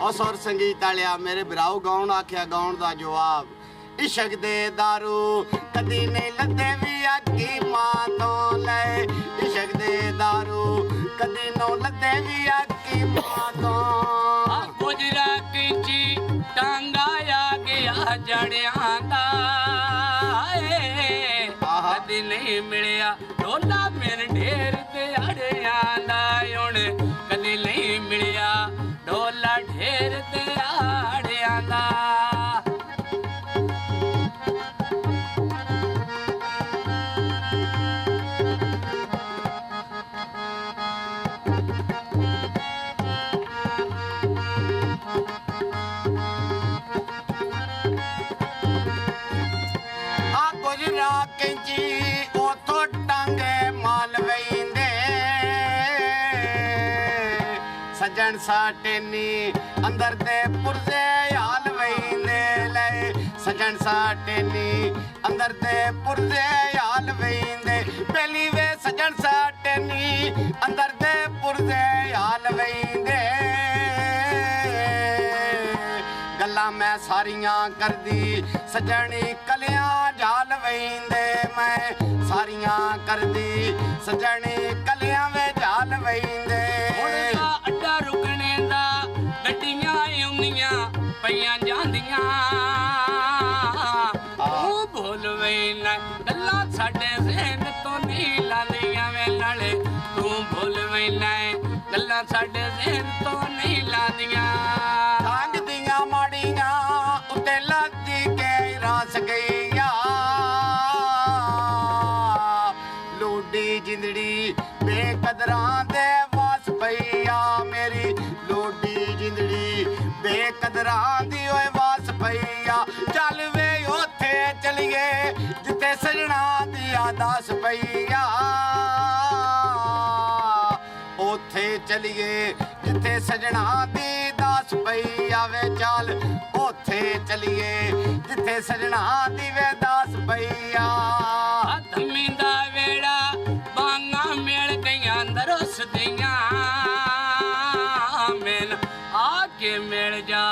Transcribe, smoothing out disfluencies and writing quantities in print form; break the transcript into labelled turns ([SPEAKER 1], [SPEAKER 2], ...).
[SPEAKER 1] और सुर संगीत आलिया मेरे भराओ गाउन आख्या गाउन दा जवाब इश्क दे दारू कदी नहीं लदे भी आखी मां तो ले इश्क दे दारू कदी नो लदे भी आखी मां तो
[SPEAKER 2] गुजरा किंची टांगा आ गया जड़ियां दा कदी नहीं मिलिया ढोला मेरे ढेर दिहाड़ियां दा हुण कदी नहीं मिलिया ढोला ढेर दिहाड़ियां दा
[SPEAKER 1] कैंची ओथो टांगे माल वहींदे सजन साटेनी अंदर दे पुरजे हाल वहींदे ले सजन साटेनी अंदर दे पुरजे हाल वहींदे पहली वे सजन साटेनी अंदर दे पुरजे हाल वहींदे गल्ला मैं सारियां कर दी सजनी कलियां जाल वहींदे मैं सारियां कर दी सजनी कलियां वे जाल वहींदे
[SPEAKER 2] अड्डा रुकने दा गड्डियां आउंदियां पईयां जांदियां तू भूल वैना गल्लां साडे ज़हन तो नहीं लांदियां वे नाले तू भूल वैना गल्लां साडे ज़हन तो नहीं लांदियां
[SPEAKER 1] माड़ियां उते लदी के रास गईया लूडी जिंदड़ी बेकदरां दे वास पईया मेरी लूडी जिंदड़ी बेकदरां दी ओए वास पईया चल वे ओथे चलिए जिथे सजना दी आदास पईया ओथे चलिए जिथे सजना दी दास पईया वे चल ओथे चलिए जिथे सजना दी वे दास पईया
[SPEAKER 2] धम्मी दा वेड़ा बांगा मिल गईयां दरुस दियां मैन आके मिल जा